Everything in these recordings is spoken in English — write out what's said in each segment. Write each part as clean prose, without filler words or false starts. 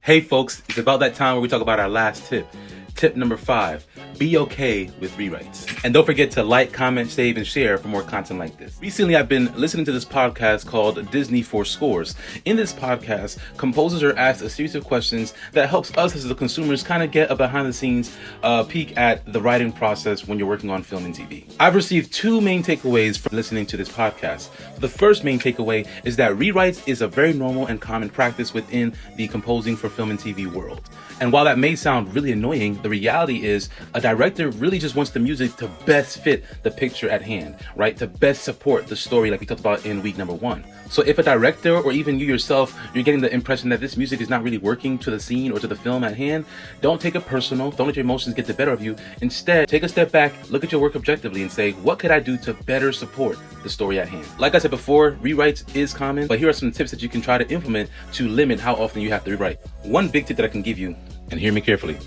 Hey folks, it's about that time where we talk about our last tip. Tip number 5, be okay with rewrites. And don't forget to like, comment, save, and share for more content like this. Recently, I've been listening to this podcast called Disney for Scores. In this podcast, composers are asked a series of questions that helps us as the consumers kind of get a behind the scenes peek at the writing process when you're working on film and TV. I've received 2 main takeaways from listening to this podcast. The first main takeaway is that rewrites is a very normal and common practice within the composing for film and TV world. And while that may sound really annoying, the reality is a director really just wants the music to best fit the picture at hand, right? To best support the story like we talked about in week number 1. So if a director or even you yourself, you're getting the impression that this music is not really working to the scene or to the film at hand, don't take it personal. Don't let your emotions get the better of you. Instead, take a step back, look at your work objectively and say, what could I do to better support the story at hand? Like I said before, rewrites is common, but here are some tips that you can try to implement to limit how often you have to rewrite. One big tip that I can give you, and hear me carefully,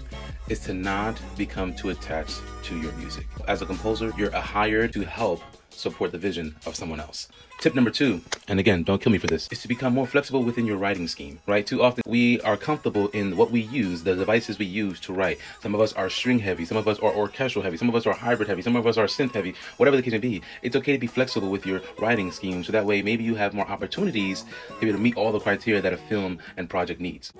is to not become too attached to your music. As a composer, you're hired to help support the vision of someone else. Tip number 2, and again, don't kill me for this, is to become more flexible within your writing scheme, right? Too often we are comfortable in what we use, the devices we use to write. Some of us are string heavy, some of us are orchestral heavy, some of us are hybrid heavy, some of us are synth heavy, whatever the case may be. It's okay to be flexible with your writing scheme so that way maybe you have more opportunities to be able to meet all the criteria that a film and project needs.